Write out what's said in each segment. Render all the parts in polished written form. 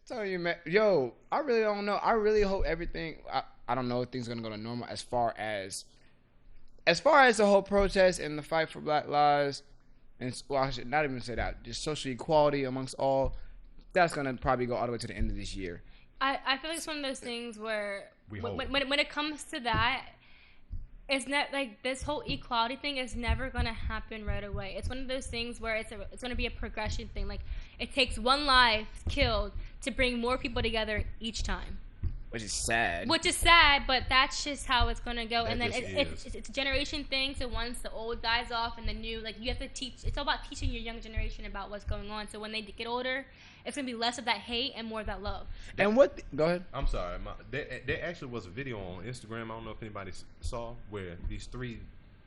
Tell you, man. Yo, I really don't know. I really hope everything. I don't know if things are gonna go to normal as far as the whole protest and the fight for Black lives, and well, I should not even say that. Just social equality amongst all. That's gonna probably go all the way to the end of this year. I feel like it's one of those things where We hope. when it comes to that, it's not like this whole equality thing is never gonna happen right away. It's one of those things where it's gonna be a progression thing. Like it takes one life killed to bring more people together each time. Which is sad. Which is sad, but that's just how it's gonna go. That And then just it's a generation thing. So once the old dies off and the new, like you have to teach. It's all about teaching your young generation about what's going on. So when they get older, it's gonna be less of that hate and more of that love. And what? Go ahead. I'm sorry. There actually was a video on Instagram. I don't know if anybody saw where these three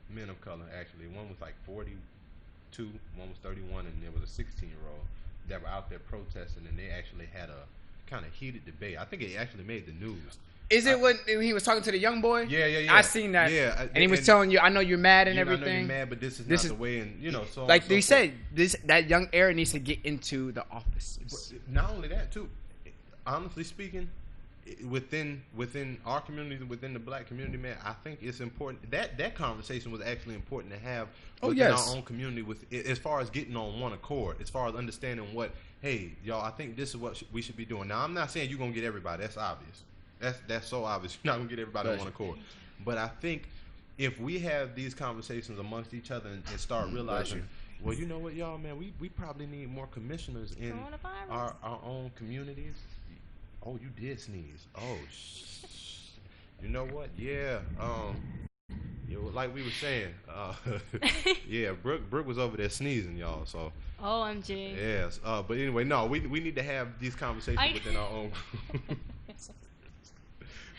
men of color actually. One was like 42, one was 31, and there was a 16-year-old that were out there protesting, and they actually had a kind of heated debate. I think it actually made the news. Is it when he was talking to the young boy? Yeah. I seen that. Yeah, and he was telling you, "I know you're mad and I know everything." you're mad, but this is the way, and so like so they forth. said, that young era needs to get into the offices. But not only that, too. Honestly speaking, within our community, within the black community, man, I think it's important that conversation was actually important to have within our own community, with as far as getting on one accord, as far as understanding what, hey, y'all, I think this is what we should be doing. Now, I'm not saying you're gonna get everybody. That's obvious. That's so obvious. You're not gonna get everybody on one accord. But I think if we have these conversations amongst each other and start realizing, well, you know what, y'all, man, we probably need more commissioners in our own communities. Oh, you did sneeze. Oh, you know what? Yeah. Like we were saying. Yeah, Brooke was over there sneezing, y'all. So. OMG. Yes. But anyway, no, we need to have these conversations within our own.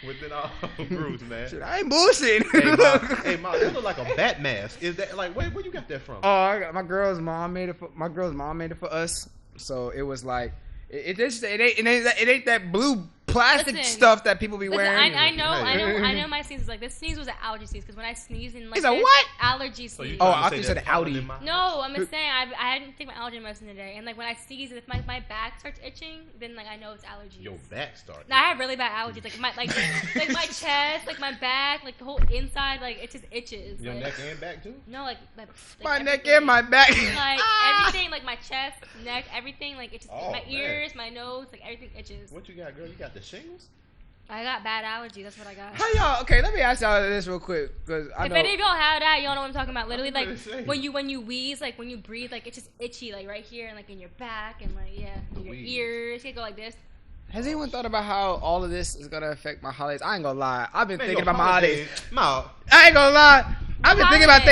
Within our own groups, man. Shit, I ain't bullshitting. Hey, Ma, that look like a bat mask. Is that like where you got that from? Oh, I got my girl's mom made it for us. So it was like it ain't that blue plastic stuff that people be wearing. I know my sneeze is like this sneeze was an allergy sneeze because when I sneeze and like He's a what? Allergy sneeze. Oh, I thought you said Audi. No, I'm just saying I didn't take my allergy medicine today, and like when I sneeze, if my back starts itching, then like I know it's allergies. Your back starts. Now I have really bad allergies, like my my chest, like my back, like the whole inside, like it just itches. Your like, neck and back too? No, like my neck and my back. Like everything, like my chest, neck, everything, like it just my ears, my nose, like everything itches. What you got, girl? You got the shingles? I got bad allergies. That's what I got. How y'all? Okay, let me ask y'all this real quick because I know. If any of y'all have that, y'all know what I'm talking about. Literally, like when you wheeze, like when you breathe, like it's just itchy, like right here and like in your back and like your ears. You go like this. Has anyone thought about how all of this is gonna affect my holidays? I ain't gonna lie. I've been thinking about my holidays. I ain't gonna lie. I've been thinking about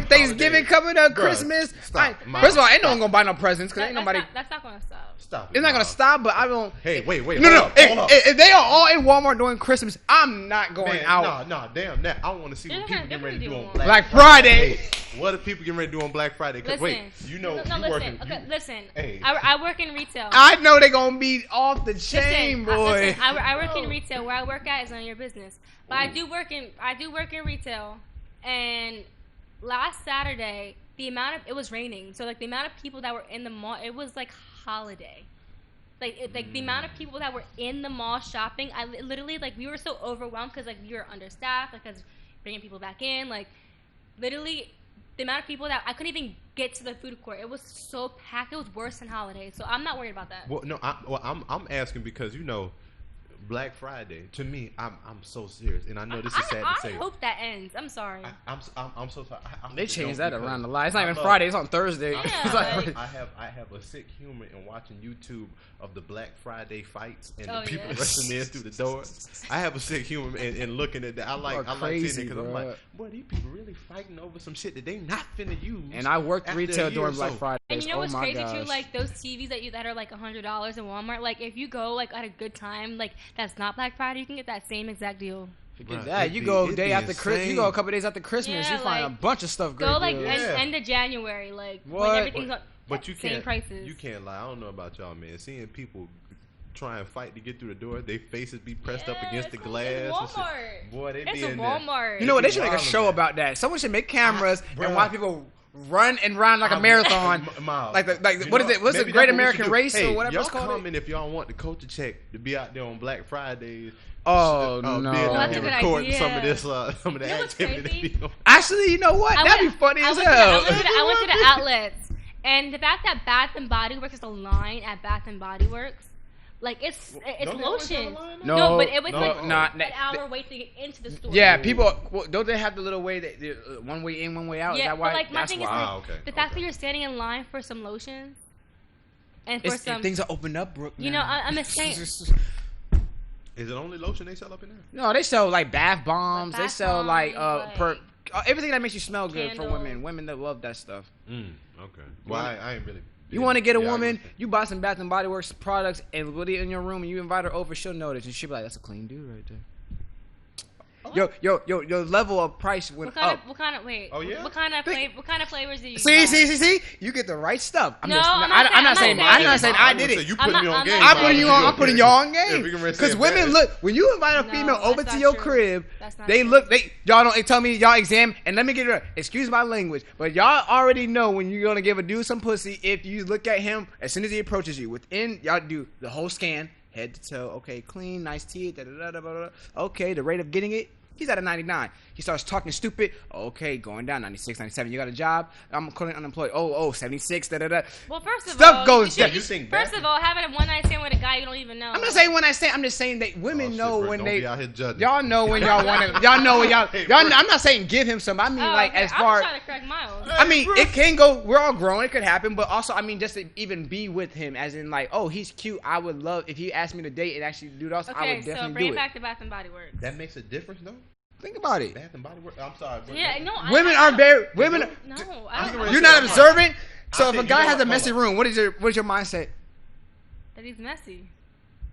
Thanksgiving coming up, Christmas. First of all, ain't no one gonna buy no presents because ain't nobody. That's not gonna stop. Stop it. It's not gonna stop, but I don't. Hey, wait. No. If they are all in Walmart during Christmas, I'm not going out. No, damn that. I want to see what people get ready to do on Black Friday. Hey, what are people getting ready to do on Black Friday? Wait, you know, listen. Listen. Hey. I work in retail. I know they're gonna be off the chain, boy. I work in retail. Where I work at is none of your business. But I do work in retail, and last Saturday it was raining, so like the amount of people that were in the mall, it was like holiday. Like the amount of people that were in the mall shopping, I literally like we were so overwhelmed because like we were understaffed, like because bringing people back in, like literally the amount of people that I couldn't even get to the food court. It was so packed. It was worse than holidays. So I'm not worried about that. Well, no, I'm asking because Black Friday, to me, I'm so serious, and I know this is sad to say. I hope that ends. I'm sorry. I'm so sorry. They changed that around the line. It's not even Friday. It's on Thursday. Yeah, I have a sick humor in watching YouTube of the Black Friday fights and the people rushing in through the doors. I have a sick humor in looking at that. I like seeing it because I'm like, boy, these people really fighting over some shit that they not finna use. And I worked retail during Black Friday. And you know what's crazy too? Like those TVs that are like $100 in Walmart. Like if you go like at a good time, like that's not Black Friday, you can get that same exact deal. Forget that. You go day after Christmas. You go a couple days after Christmas. You find a bunch of stuff. Go like end of January, like when everything's same prices. You can't lie. I don't know about y'all, man. Seeing people try and fight to get through the door, their faces be pressed up against the glass. Walmart. Boy, they be in in Walmart. You know what? They should make a show about that. Someone should make cameras and watch people run and run like a marathon. Like what is it? What's the Great American Race or whatever it's called? Y'all comment if y'all want the culture check to be out there on Black Fridays. Oh no! That's a good recording idea. some of this, some of the activity. Actually, you know what? That'd be funny as hell. I went to the outlets, and the fact that Bath and Body Works is a line at Bath and Body Works, like it's lotion. No, but it was not an hour wait to get into the store. Yeah, people don't they have the little way that one way in, one way out? Yeah, is that why? but like my thing is the fact that you're you're standing in line for some lotions, and for some things are opened up, Brooke. You know, I'm just saying. Is it only lotion they sell up in there? No, they sell like bath bombs. They sell like everything that makes you smell good candles. for women. Women that love that stuff. Okay. Well, I ain't really. You want to get a woman, you buy some Bath and Body Works products and put it in your room, and you invite her over. She'll notice, and she'll be like, "That's a clean dude right there." Your level of price went up. What kind of wait? Oh yeah. What kind of flavors do you? See. You get the right stuff. I'm not saying I did it. You putting me on game. I'm putting y'all on game. Because women look when you invite a female over to your crib, they tell me y'all examine, and let me get it right. Excuse my language, but y'all already know when you're gonna give a dude some pussy if you look at him as soon as he approaches you. Within y'all do the whole scan. Head to toe, okay, clean, nice teeth, okay, the rate of getting it, he's at a 99. He starts talking stupid, okay, going down, 96, 97, you got a job, I'm currently unemployed, 76, Well, first of stuff all, goes down. First of all, having a one-night stand with a guy you don't even know. I'm not saying one night stand, I'm just saying that women know when don't they, be out here judging. y'all know when y'all want to, y'all know when y'all, I'm not saying give him some, I mean as far, I'm trying to correct Miles. I mean, it can go, we're all grown, it could happen, but also, I mean, just to even be with him, as in like, oh, he's cute, I would love, if he asked me to date and actually do this, I would definitely do it. Okay, so bring it back to Bath and Body Works. That makes a difference, though? Think about it. Bath and Body Works? I'm sorry. Yeah, no. Women are very, women, you're not observant, so if a guy has a messy room, what is your mindset? That he's messy.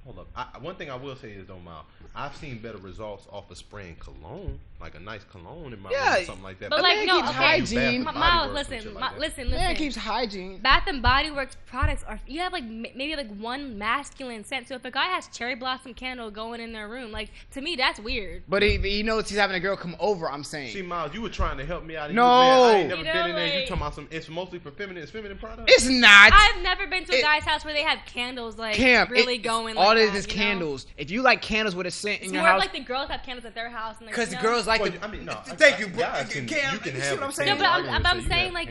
Hold up. One thing I will say is, though, Mal, I've seen better results off of spraying cologne, like a nice cologne in my room or something like that. But like, no, okay. Hygiene. Miles, listen. Man keeps hygiene. Bath and Body Works products are, you have like maybe like one masculine scent. So if a guy has cherry blossom candle going in their room, like to me that's weird. But he knows he's having a girl come over. I'm saying. See, Miles, you were trying to help me out. No, I ain't never been in there. You talking about some? It's mostly for feminine. It's feminine products. It's not. I've never been to a guy's house where they have candles like really going. All like it is candles. If you like candles with a scent in your house, like the girls have candles at their house, because the girls like. I mean, no. Thank you, bro. You can have what I'm saying? No, but I'm saying like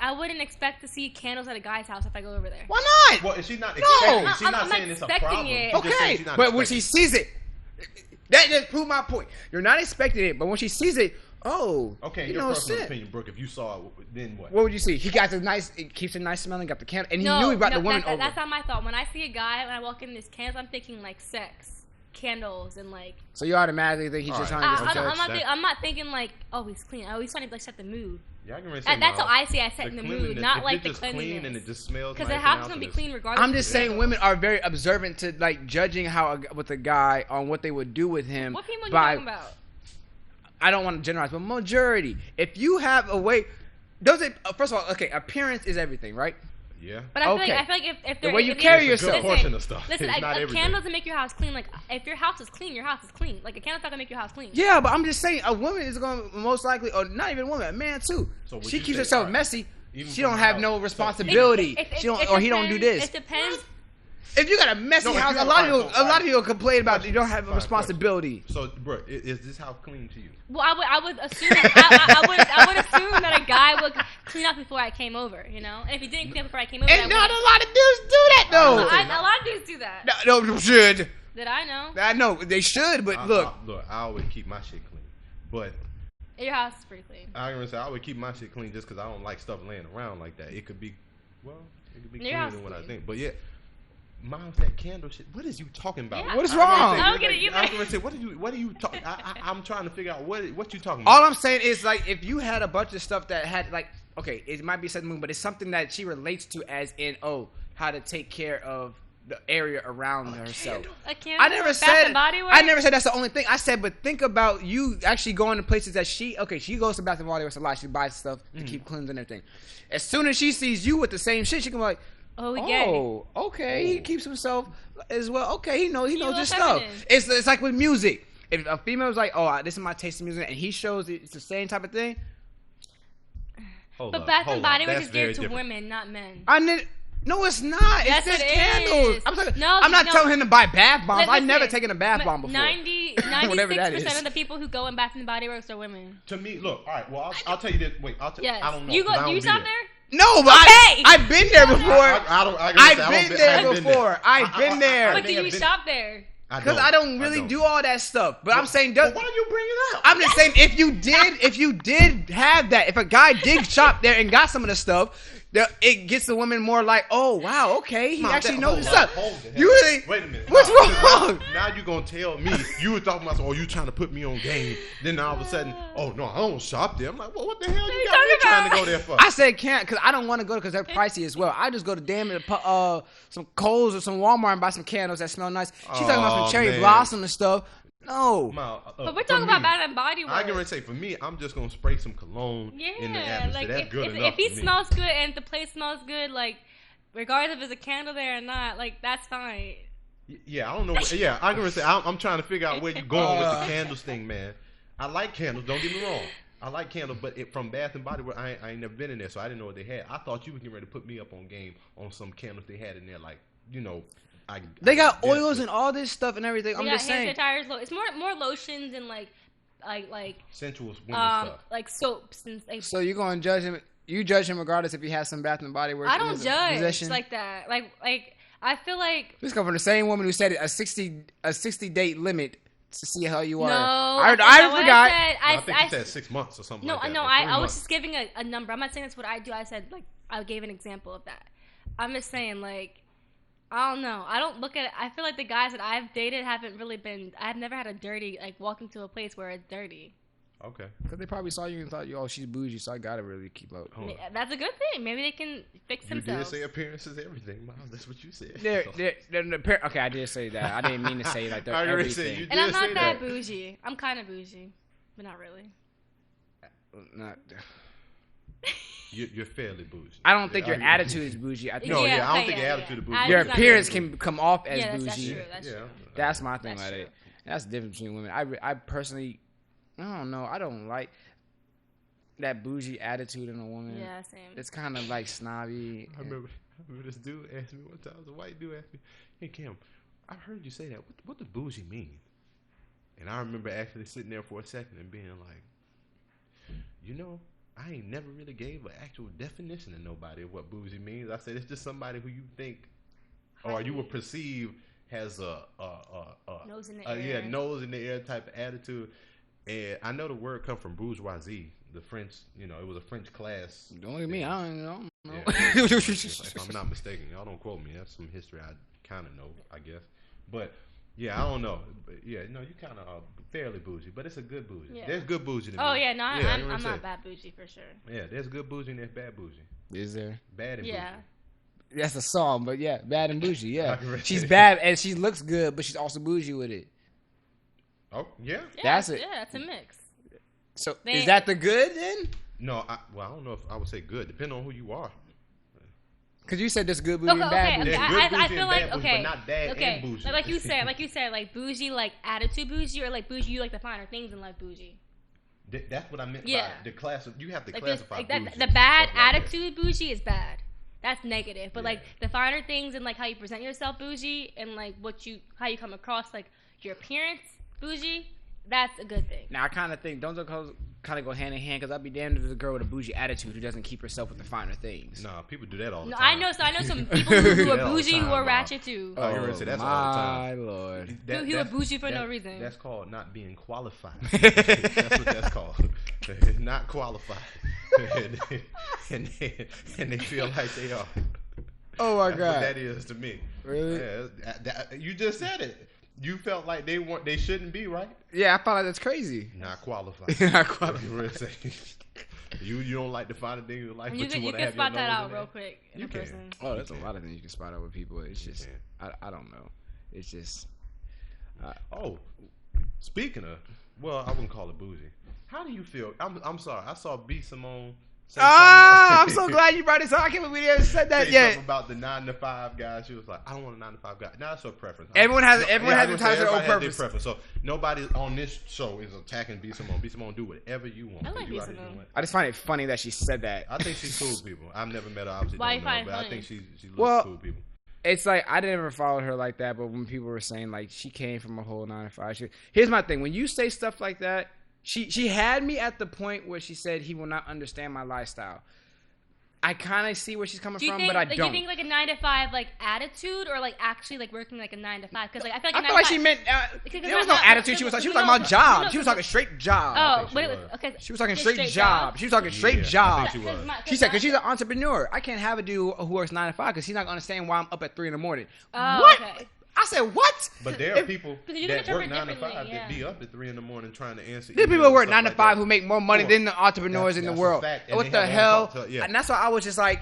I wouldn't expect to see candles at a guy's house if I go over there. Why not? Well, she's not expecting. No, she's not saying it's a problem. Okay, but when she sees it, that just proved my point. You're not expecting it, but when she sees it, okay. Your personal opinion, Brooke. If you saw it, then what? What would you see? He got the nice. It keeps it nice smelling. Got the candle, and he knew he brought the woman over. That's not my thought. When I see a guy, when I walk in this candles, I'm thinking like sex. Candles and like. So you automatically think he's just trying to get some sex? I'm not thinking like, oh, he's clean. Oh, he's trying to like set the mood. Yeah, I can really say that's how I see I set in the mood, not like the cleanliness. Clean and it just smells because nice the house is gonna be clean regardless. I'm just saying women are very observant to like judging with a guy on what they would do with him. What people are you talking about? I don't want to generalize, but majority. If you have a way, does it? First of all, okay, appearance is everything, right? Yeah. But I feel like if the way you carry yourself. It's a good portion of stuff. Listen, a candle to make your house clean. Like if your house is clean, your house is clean. Like a candle's not gonna make your house clean. Yeah, but I'm just saying a woman is gonna most likely, or not even a woman, a man too. So she keeps herself messy. She don't have no responsibility. She don't, or he don't do this. It depends. If you got a messy house, a lot of people complain about you don't have a responsibility. So, bro, is this house clean to you? Well, I would assume I would assume that a guy would clean up before I came over, you know. And if he didn't clean up before I came over, and not a lot of dudes do that though. A lot of dudes do that. No, should. That I know. I know they should, but look, I always keep my shit clean, but. Your house is pretty clean. I was gonna say I would keep my shit clean just because I don't like stuff laying around like that. It could be cleaner than what I think, but yeah. Miles, that candle shit. What is you talking about? Yeah. What is wrong? I don't get it. I was gonna say, what are you talking? I'm trying to figure out what you talking about. All I'm saying is like if you had a bunch of stuff that had like okay, it might be something, but it's something that she relates to as in how to take care of the area around herself. I never said that's the only thing. I said, but think about you actually going to places that she goes to Bath and Body Works a lot. She buys stuff to keep clean and everything. As soon as she sees you with the same shit, she can be like, okay, he keeps himself as well. Okay, he knows his stuff. It's like with music. If a female's like, this is my taste in music, and he shows it's the same type of thing. But Bath and Body Works is geared to women, not men. No, it's not. Yes, it's just it candles. is. I'm not telling him to buy bath bombs. I've never taken a bath bomb before. 96% of the people who go in Bath and Body Works are women. To me, look, all right. Well, I'll tell you this. Wait, I don't know. You shop there? No, but I've been there before. I've been there before. I've been there. But do you shop there? Because I don't really do all that stuff. But I'm saying, why do you bring it up? I'm just saying, if you did have that, if a guy did shop there and got some of the stuff, it gets the women more like, oh wow, okay, he actually knows his stuff. You really? Wait a minute. What's wrong? Now you gonna tell me you were talking about, oh, you trying to put me on game? Then all of a sudden, oh no, I don't shop there. I'm like, well, what the hell you got me trying to go there for? I said can't because I don't want to go because they're pricey as well. I just go to some Kohl's or some Walmart and buy some candles that smell nice. She's talking about some cherry blossom and stuff. No. But we're talking about Bath and Body Works. I can say for me, I'm just gonna spray some cologne in the atmosphere. Like that's good enough. If he smells good and the place smells good, like regardless if there's a candle there or not, like that's fine. Yeah, I don't know. I'm gonna say I'm trying to figure out where you're going with the candles thing, man. I like candles. Don't get me wrong. I like candles, but from Bath and Body Works, I ain't never been in there, so I didn't know what they had. I thought you were getting ready to put me up on game on some candles they had in there, like they got oils and all this stuff and everything. I'm just saying. It's more lotions and like sensual women stuff. Like soaps and like. So you're gonna judge him? You judge him regardless if he has some Bath and Body Works. I don't judge like that. Like I feel like this comes from the same woman who said a 60 date limit to see how you are. No, I forgot. I think you said 6 months or something. Like that. No, I was just giving a number. I'm not saying that's what I do. I said like I gave an example of that. I'm just saying like. I don't know. I don't look at it. I feel like the guys that I've dated haven't really been. I've never had a dirty walk into a place where it's dirty. Okay. Because they probably saw you and thought, oh, she's bougie, so I gotta really keep up. That's a good thing. Maybe they can fix themselves. You did say appearances, everything, Miles. That's what you said. Okay, I did say that. I didn't mean to say like they're everything. And I'm not that bougie. I'm kind of bougie, but not really. Not. You're fairly bougie. I don't think your attitude is bougie. I think I don't think your attitude is bougie. Your appearance can come off as bougie. That's true. That's my thing about it. That's the difference between women. I personally, I don't know. I don't like that bougie attitude in a woman. Yeah, same. It's kind of like snobby. I remember this dude asked me one time. The white dude asked me, "Hey Kim, I heard you say that. What does bougie mean?" And I remember actually sitting there for a second and being like, I ain't never really gave an actual definition to nobody of what bougie means. I said it's just somebody who you think or you would perceive has a nose in the air. Nose in the air type of attitude. And I know the word come from bourgeoisie, the French. It was a French class. Don't look at me. I don't know. Yeah, if I'm not mistaken, y'all don't quote me. That's some history I kind of know, I guess. But yeah, I don't know. But yeah, you kind of fairly bougie, but it's a good bougie. Yeah. There's good bougie. Oh yeah, no, I'm not bad bougie for sure. Yeah, there's good bougie and there's bad bougie. Is there? Bad and bougie. That's a song, but yeah, bad and bougie. Yeah, she's bad and she looks good, but she's also bougie with it. Oh yeah, that's it. Yeah, that's a mix. So is that the good then? No, I don't know if I would say good. Depending on who you are. Because you said there's good bougie and bad bougie. I feel like bougie, but not bad and bougie. Like you said, like bougie, like attitude bougie, or like bougie, you like the finer things in life bougie. That's what I meant by the class. You have to classify bougie. The bad attitude bougie is bad. That's negative. But like the finer things and like how you present yourself bougie, and like how you come across, like your appearance bougie, that's a good thing. Now I kind of think don't kind of go hand in hand, because I'd be damned if there's a girl with a bougie attitude who doesn't keep herself with the finer things. Nah, people do that all the time. I know some people who are bougie who are ratchet too. Oh, you're say that's all the time. My lord. Who are bougie for no reason. That's called not being qualified. That's what that's called. Not qualified. and they feel like they are. Oh my God. What that is to me. Really? Yeah, you just said it. You felt like they shouldn't be, right? Yeah, I felt like that's crazy. Not qualified. Not qualified. You don't like to find the things in life, you can spot that out real quick in a person. Oh, there's a lot of things you can spot out with people. It's just I don't know. It's just. Speaking of, well, I wouldn't call it bougie. How do you feel? I'm sorry. I saw B. Simone I'm so glad you brought this up. I can't believe we haven't said that yet. About the 9 to 5 guy, she was like, "I don't want a 9 to 5 guy." Now it's her preference. Everyone has their own preference. So nobody on this show is attacking B. Simone. B. Simone, do whatever you want. I like B. Simone. I just find it funny that she said that. I think she's cool people. I've never met her. Obviously, Why don't know her, but funny? I think she looks cool people. It's like I never followed her like that, but when people were saying like she came from a whole 9 to 5, here's my thing: when you say stuff like that, she had me at the point where she said he will not understand my lifestyle. I kind of see where she's coming from, but I don't. Do you think like a 9 to 5 like attitude, or like actually like working like a 9 to 5? Because like I feel like she meant there was no attitude. She was talking about job. She was talking straight job. Oh, okay. She was talking straight job. She was talking straight job. She said because she's an entrepreneur. I can't have a dude who works 9 to 5 because he's not gonna understand why I'm up at 3 a.m. What? Okay. I said what? But there are people that work 9 to 5 that be up at 3 in the morning trying to answer. There are people who work 9 to 5 who make more money than the entrepreneurs in the world. What the hell? And that's why I was just like,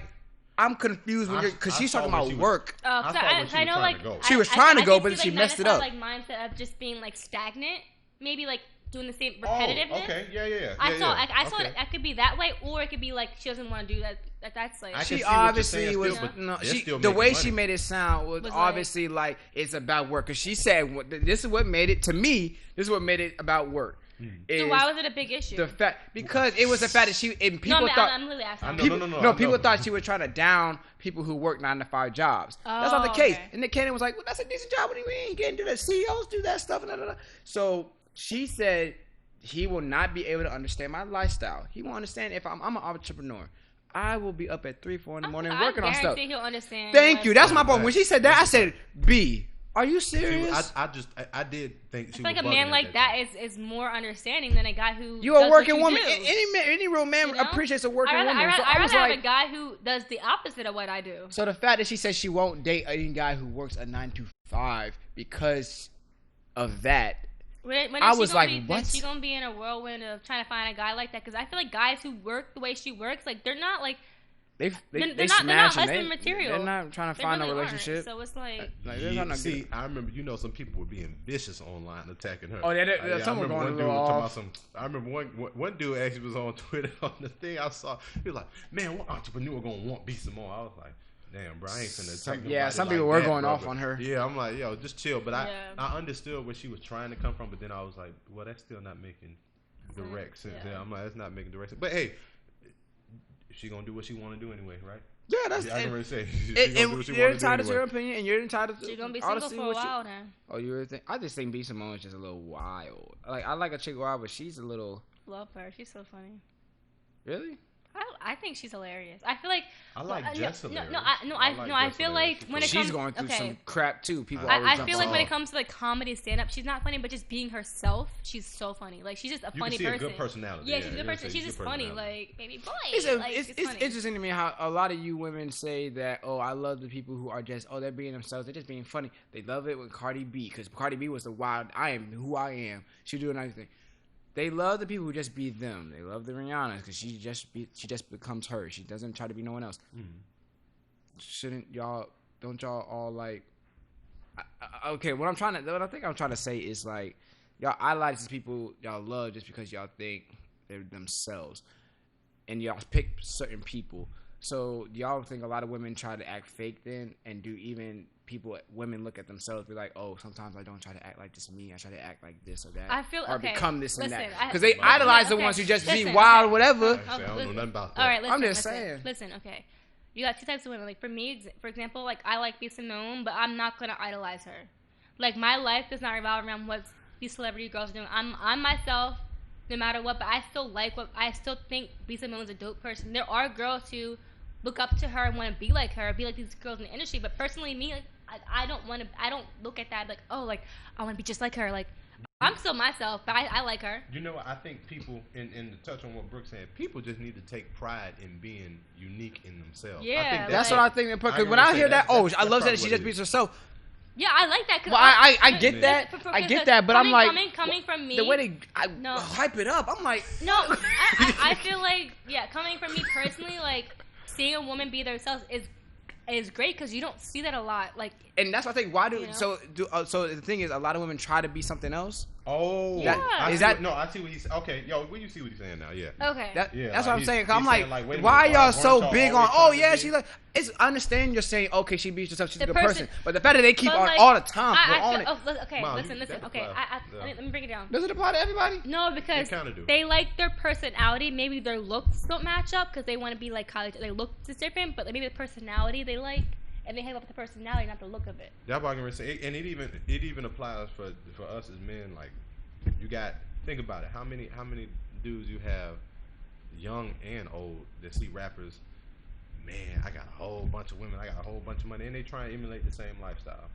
I'm confused because she's talking about work. I know, like she was trying to go, but she messed it up. Like mindset of just being like stagnant, maybe like doing the same repetitiveness. Oh, okay, yeah. I saw it. It could be that way, or it could be like she doesn't want to do that. That's like she obviously was. The way she made it sound was obviously like it's about work. Because she said, "This is what made it to me. This is what made it about work." So why was it a big issue? The fact because it was the fact that people thought. I'm really asking. People thought she was trying to down people who work 9 to 5 jobs. That's not the case. Okay. And then Cannon was like, "Well, that's a decent job. What do you mean? You can't do that. CEOs do that stuff." So she said he will not be able to understand my lifestyle. He won't understand if I'm an entrepreneur. I will be up at 3, 4 in the morning working on stuff. He'll understand. Thank you. That's my point. When she said that, I said, "B, are you serious?" I did think she was like a man like that is more understanding than a guy who. You're a working woman. Any real man appreciates a working woman. I'd rather have a guy who does the opposite of what I do. So the fact that she says she won't date any guy who works a 9 to 5 because of that. I was like, what? Is she gonna be in a whirlwind of trying to find a guy like that? Because I feel like guys who work the way she works, like they're not like they're not husband material. They're not trying to find a relationship. So it's like I remember some people were being vicious online attacking her. Oh, some were going a little off. I remember one dude actually was on Twitter on the thing I saw. He was like, "Man, what entrepreneur gonna want B. Simone?" I was like, damn, bro, I ain't finna take some people were going off on her. Yeah, I'm like, yo, just chill. But I understood where she was trying to come from, but then I was like, well, that's still not making direct sense. Yeah, I'm like, that's not making direct sense. But hey, she gonna do what she want to do anyway, right? Yeah, that's. I can really say. You're entitled to your opinion, and you're entitled to. She's gonna be single for a while now. Oh, you really think? I just think B. Simone is just a little wild. Like I like a chick wild, but she's a little. Love her. She's so funny. Really? I think she's hilarious. I feel like I like Jess hilarious. I feel like when it comes, she's going through some crap too. People I feel like when it comes to like comedy stand up, she's not funny, but just being herself, she's so funny. Like she's just a funny person. A good personality. Yeah, she's a good person. She's just funny, like baby boy. It's interesting to me how a lot of you women say that. Oh, I love the people who are just they're being themselves. They're just being funny. They love it with Cardi B because Cardi B was the wild. I am who I am. She do a nice thing. They love the people who just be them. They love the Rihannas because she just becomes her. She doesn't try to be no one else. Don't y'all all like? Okay, what I think I'm trying to say is like, y'all idolize these people y'all love just because y'all think they're themselves, and y'all pick certain people. So y'all think a lot of women try to act fake then, and do even women look at themselves be like, oh, sometimes I don't try to act like this me. I try to act like this or that. I feel or become this and that because they idolize the ones who just be wild or whatever. I don't know nothing about that. All right, I'm just saying. Listen, okay. You got 2 types of women. Like for me, for example, like I like B. Simone, but I'm not gonna idolize her. Like my life does not revolve around what these celebrity girls are doing. I'm myself, no matter what. But I still think B. Simone's a dope person. There are girls who look up to her and want to be like her, be like these girls in the industry. But personally, me, like, I don't look at that like, oh, like I want to be just like her. Like I'm still myself, but I like her. You know, I think people, in to touch on what Brooke said, people just need to take pride in being unique in themselves. Yeah, I think that's what I think. Because when I hear that, I love that she just be herself. Yeah, I like that. Well, I get that. I get that, but I'm like, coming from me, the way they hype it up, I'm like, no. I feel like, coming from me personally, like seeing a woman be themselves is great because you don't see that a lot. Like, and that's what I think. Why do so the thing is, a lot of women try to be something else. Oh, yeah. I see what he's okay. Yo, you see what he's saying now? Yeah. Okay. That's what I'm saying. I'm like, why are y'all so big on? Oh yeah, she like. It's understand you're saying okay, she beats herself, she's a good person, but the fact that they keep on all the time, we're on it. Okay, Mom, listen. Okay, let me break it down. Does it apply to everybody? No, because they like their personality. Maybe their looks don't match up because they want to be like college. They look just different, but maybe the personality they like. And they hang up with the personality, not the look of it. That's what I'm gonna say. And it even applies for us as men. Like, you got think about it. How many dudes you have, young and old, that see rappers? Man, I got a whole bunch of women. I got a whole bunch of money, and they try and emulate the same lifestyle.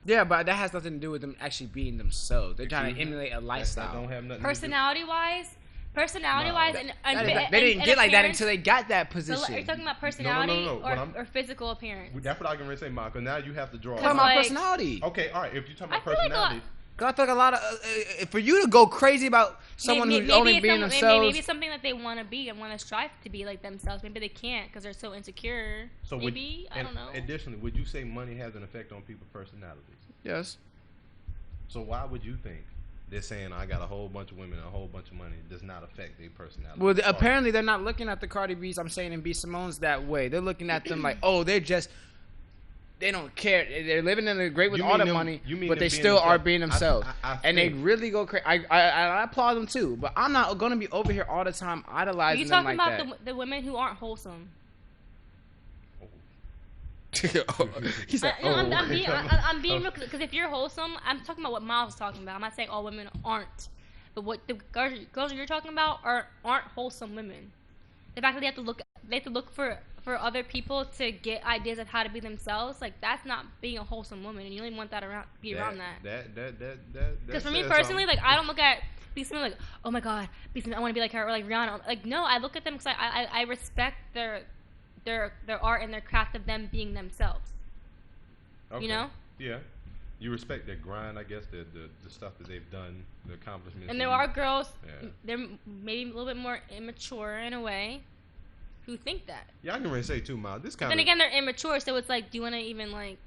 Yeah, but that has nothing to do with them actually being themselves. They're trying to emulate a lifestyle. Don't have nothing. Personality-wise, they didn't get like that until they got that position. Are you talking about personality or physical appearance? That's what I'm going to say, Michael. Now you have to draw. Talking about personality. Okay, all right. If you're talking about personality. Because I feel like a lot of for you to go crazy about someone who's only being themselves. Maybe it's something that they want to be and want to strive to be like themselves. Maybe they can't because they're so insecure. So I don't know. Additionally, would you say money has an effect on people's personalities? Yes. So why would you think they're saying I got a whole bunch of women and a whole bunch of money does not affect their personality? Well, apparently they're not looking at the Cardi B's, I'm saying, and B Simone's that way. They're looking at them like, oh, they don't care. They're living in a great with all the money, but they still are being themselves. And they really go crazy. I applaud them too, but I'm not going to be over here all the time idolizing them like that. Are you talking about the women who aren't wholesome? He's like, I'm being real because if you're wholesome, I'm talking about what Miles is talking about. I'm not saying all women aren't, but what the girls you're talking about aren't wholesome women. The fact that they have to look for other people to get ideas of how to be themselves, like that's not being a wholesome woman, and you only want that around that. Because for me personally, like I don't look at these women like, oh my god, I want to be like her, or like Rihanna. Like no, I look at them because I respect their art and their craft of them being themselves. Okay. You know? Yeah. You respect their grind, I guess, the stuff that they've done, the accomplishments. And there are girls, they're maybe a little bit more immature in a way, who think that. Yeah, I can really say too, Miles. Then again, they're immature, so it's like, do you want to even like?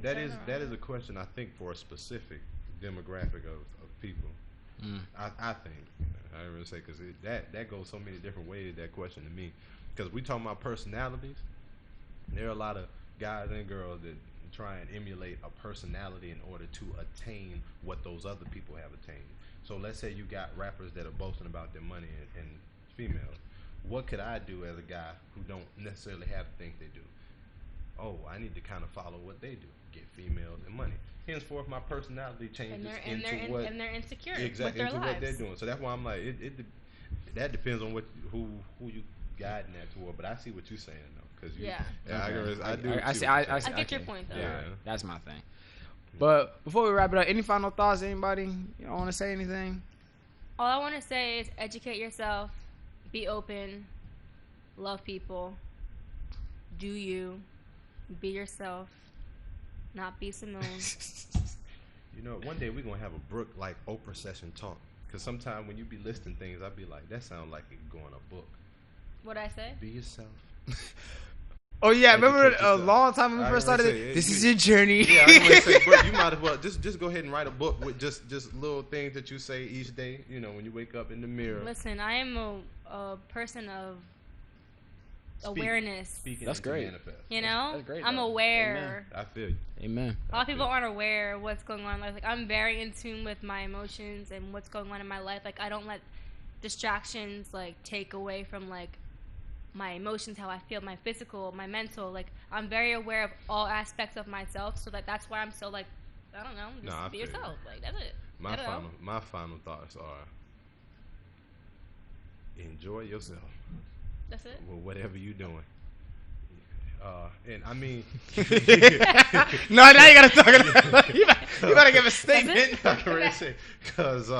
That is a question I think for a specific demographic of people. I think I really say because that goes so many different ways. That question to me. Because we talking about personalities, there are a lot of guys and girls that try and emulate a personality in order to attain what those other people have attained. So let's say you got rappers that are boasting about their money and females. What could I do as a guy who don't necessarily have the things they do? Oh, I need to kind of follow what they do, get females and money. Henceforth, my personality changes and they're insecure. Exactly, with their into lives. what they're doing. So that's why I'm like, that depends on who you guiding that toward, but I see what you're saying though, because I get your point though. Yeah, that's my thing. But before we wrap it up, any final thoughts? Anybody? You don't want to say anything? All I want to say is educate yourself, be open, love people, do you, be yourself, not be Simone. You know, one day we're gonna have a Brooke like Oprah session talk, because sometimes when you be listing things, I be like, that sounds like it could go in a book. What'd I say? Be yourself. Oh yeah, remember a long time when we first started it? This is your journey. Yeah, I was gonna say, bro, you might as well just go ahead and write a book with just little things that you say each day. You know, when you wake up in the mirror. Listen, I am a person of awareness. That's great. You know, that's great, I'm aware. Amen. I feel you. Amen. A lot of people aren't aware of what's going on in life. Like I'm very in tune with my emotions and what's going on in my life. Like I don't let distractions like take away from like my emotions, how I feel, my physical, my mental. Like I'm very aware of all aspects of myself, so that's why I'm so like, I don't know, just be yourself. Like that's it. My final thoughts are enjoy yourself. That's it. Well, whatever you're doing. And I mean, no, now you gotta talk about it. You better give a statement. Because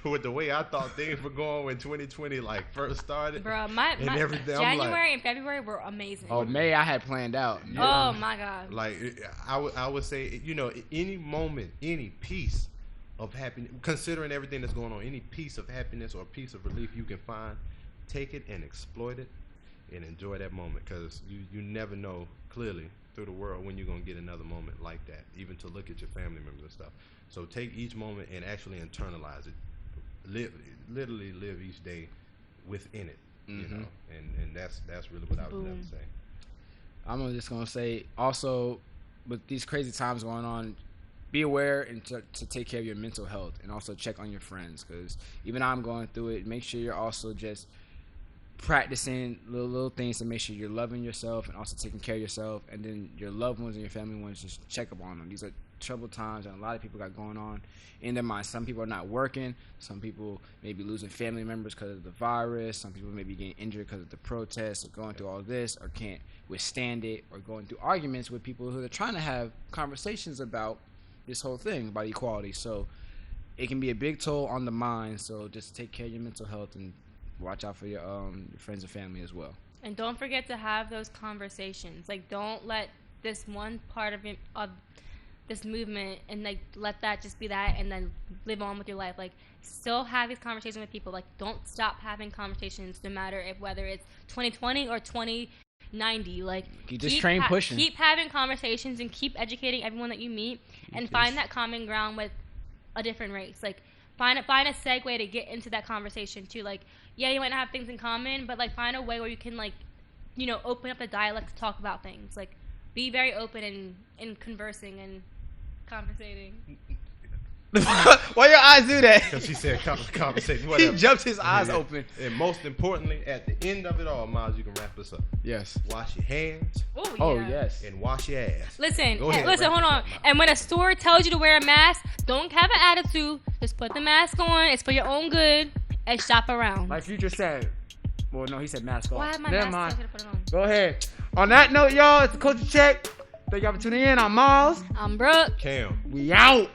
with the way I thought things were going when 2020 like first started, bro, my January and February were amazing. Oh, May I had planned out. Yeah. Oh my God. Like I would say, you know, any moment, any piece of happiness, considering everything that's going on, any piece of happiness or piece of relief you can find, take it and exploit it and enjoy that moment, because you never know clearly through the world when you're gonna get another moment like that, even to look at your family members and stuff. So take each moment and actually internalize it. Literally live each day within it. You know, and that's really what I was going to say. I'm just gonna say also, with these crazy times going on, be aware and to take care of your mental health, and also check on your friends, because even I'm going through it. Make sure you're also just practicing little things to make sure you're loving yourself and also taking care of yourself, and then your loved ones and your family ones, just check up on them. These are troubled times, and a lot of people got going on in their minds. Some people are not working. Some people may be losing family members because of the virus. Some people may be getting injured because of the protests, or going through all this, or can't withstand it, or going through arguments with people who are trying to have conversations about this whole thing, about equality. So it can be a big toll on the mind. So just take care of your mental health and watch out for your friends and family as well. And don't forget to have those conversations. Like, don't let this one part of this movement and like let that just be that, and then live on with your life. Like, still have these conversations with people. Like, don't stop having conversations, no matter whether it's 2020 or 2090. Like, you just train pushing. Keep having conversations and keep educating everyone that you meet, and find that common ground with a different race. Like, find a segue to get into that conversation too. Like, yeah, you might not have things in common, but like find a way where you can, like, you know, open up the dialect to talk about things. Like, be very open in conversing and conversating. Why your eyes do that? Because she said conversation. Whatever. He jumped his eyes open. And most importantly, at the end of it all, Miles, you can wrap this up. Yes. Wash your hands. Oh, yes. And wash your ass. Listen, hold on. And when a store tells you to wear a mask, don't have an attitude. Just put the mask on. It's for your own good. And shop around. Like Future said. Well, no, he said mask off. Why have my mask? I should have put it on. Go ahead. On that note, y'all, it's the Culture Check. Thank y'all for tuning in. I'm Miles. I'm Brooke. Cam. We out.